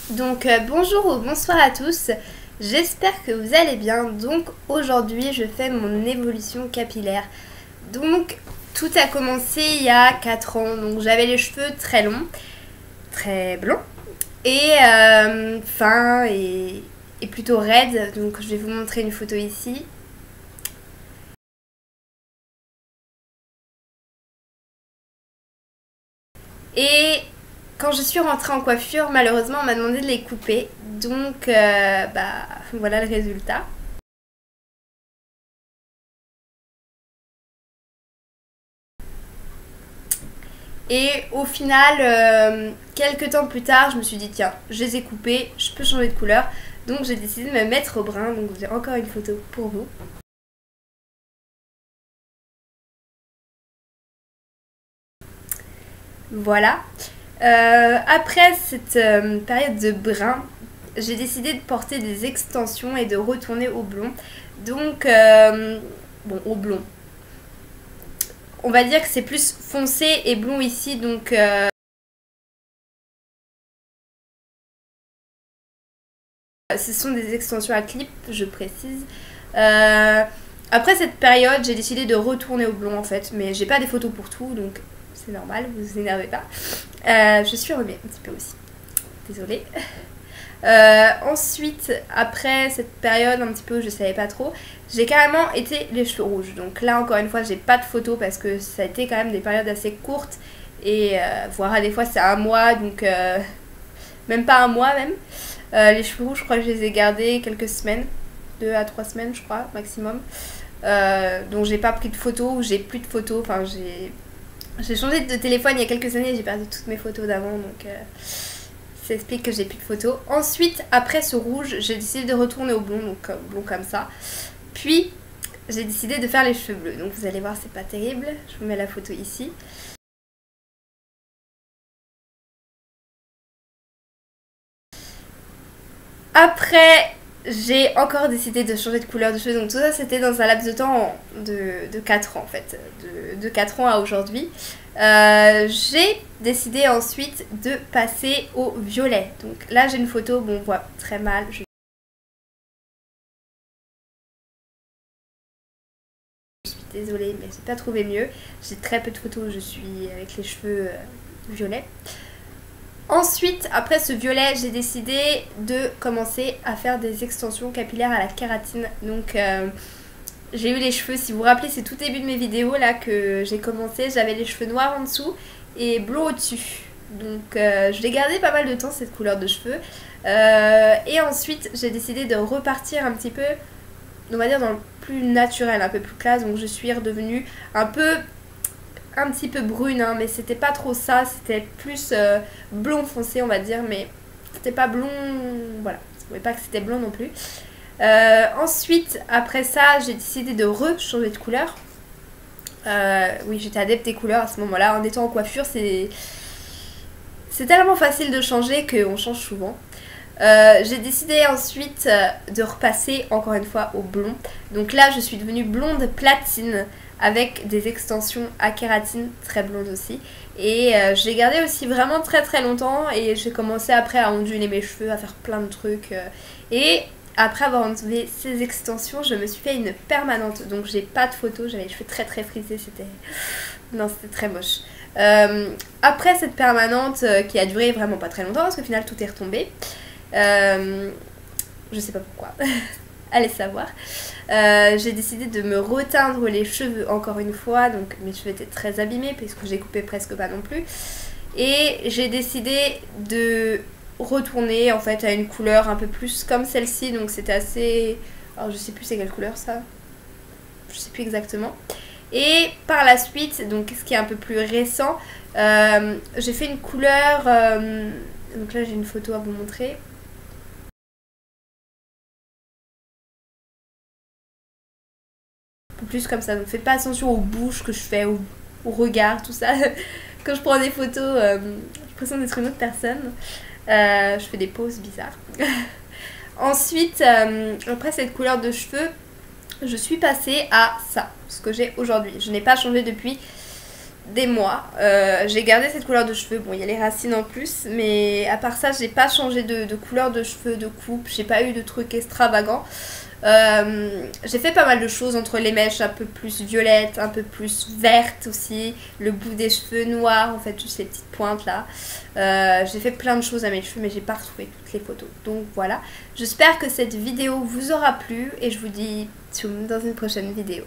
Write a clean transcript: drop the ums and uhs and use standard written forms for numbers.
Bonjour ou bonsoir à tous, j'espère que vous allez bien. Donc aujourd'hui je fais mon évolution capillaire. Donc tout a commencé il y a 4 ans, donc j'avais les cheveux très longs, très blonds et fins et plutôt raides. Donc je vais vous montrer une photo ici. Et quand je suis rentrée en coiffure, malheureusement, on m'a demandé de les couper. Donc, voilà le résultat. Et au final, quelques temps plus tard, je me suis dit, tiens, je les ai coupés, je peux changer de couleur. Donc, j'ai décidé de me mettre au brun. Donc, j'ai encore une photo pour vous. Voilà. Après cette période de brun, j'ai décidé de porter des extensions et de retourner au blond. Donc, bon, au blond. On va dire que c'est plus foncé et blond ici, donc ce sont des extensions à clip, je précise. Après cette période, j'ai décidé de retourner au blond en fait, mais j'ai pas des photos pour tout, donc c'est normal, vous vous énervez pas. Je suis remis un petit peu aussi, désolée. Ensuite, après cette période un petit peu où je savais pas trop, j'ai carrément été les cheveux rouges. Donc là encore une fois j'ai pas de photos parce que ça a été quand même des périodes assez courtes et voire des fois c'est un mois, donc même pas un mois même. Les cheveux rouges je crois que je les ai gardés quelques semaines, 2 à 3 semaines je crois maximum. Donc j'ai pas pris de photos ou j'ai plus de photos, enfin j'ai changé de téléphone il y a quelques années et j'ai perdu toutes mes photos d'avant, donc ça explique que j'ai plus de photos. Ensuite, après ce rouge, j'ai décidé de retourner au blond, donc blond comme ça. Puis, j'ai décidé de faire les cheveux bleus. Donc vous allez voir, c'est pas terrible. Je vous mets la photo ici. Après, j'ai encore décidé de changer de couleur de cheveux. Donc tout ça, c'était dans un laps de temps de 4 ans en fait. De 4 ans à aujourd'hui. J'ai décidé ensuite de passer au violet. Donc là, j'ai une photo, bon, on voit très mal. Désolée, mais j'ai pas trouvé mieux. J'ai très peu de photos où je suis avec les cheveux violets. Ensuite, après ce violet, j'ai décidé de commencer à faire des extensions capillaires à la kératine. Donc, j'ai eu les cheveux, si vous vous rappelez, c'est tout début de mes vidéos là que j'ai commencé. J'avais les cheveux noirs en dessous et blond au-dessus. Donc, je l'ai gardé pas mal de temps cette couleur de cheveux. Et ensuite, j'ai décidé de repartir un petit peu, on va dire dans le plus naturel, un peu plus classe. Donc je suis redevenue un petit peu brune, hein, mais c'était pas trop ça, c'était plus blond foncé on va dire, mais c'était pas blond, voilà, je ne trouvais pas que c'était blond non plus. Ensuite, après ça, j'ai décidé de changer de couleur. Oui, j'étais adepte des couleurs à ce moment-là. En étant en coiffure, c'est tellement facile de changer qu'on change souvent. J'ai décidé ensuite de repasser encore une fois au blond. Donc là je suis devenue blonde platine avec des extensions à kératine très blondes aussi. Et j'ai gardé aussi vraiment très très longtemps et j'ai commencé après à onduler mes cheveux, à faire plein de trucs. Et après avoir enlevé ces extensions, je me suis fait une permanente. Donc j'ai pas de photos, j'avais les cheveux très très frisés, non, c'était très moche. Après cette permanente qui a duré vraiment pas très longtemps parce qu'au final tout est retombé. Je sais pas pourquoi, allez savoir. J'ai décidé de me reteindre les cheveux encore une fois, donc mes cheveux étaient très abîmés puisque j'ai coupé presque pas non plus. Et j'ai décidé de retourner en fait à une couleur un peu plus comme celle-ci, donc c'était assez... Alors je sais plus c'est quelle couleur ça, je sais plus exactement. Et par la suite, donc ce qui est un peu plus récent, j'ai fait une couleur, donc là j'ai une photo à vous montrer. Plus comme ça, donc faites pas attention aux bouches que je fais, au regard, tout ça. Quand je prends des photos, j'ai l'impression d'être une autre personne. Je fais des poses bizarres. Ensuite, après cette couleur de cheveux, je suis passée à ça, ce que j'ai aujourd'hui. Je n'ai pas changé depuis des mois. J'ai gardé cette couleur de cheveux. Bon, il y a les racines en plus, mais à part ça, j'ai pas changé de couleur de cheveux, de coupe. J'ai pas eu de trucs extravagants. J'ai fait pas mal de choses entre les mèches un peu plus violettes, un peu plus vertes aussi, le bout des cheveux noirs, en fait juste les petites pointes là. J'ai fait plein de choses à mes cheveux mais j'ai pas retrouvé toutes les photos. Donc voilà, j'espère que cette vidéo vous aura plu et je vous dis tchoum dans une prochaine vidéo.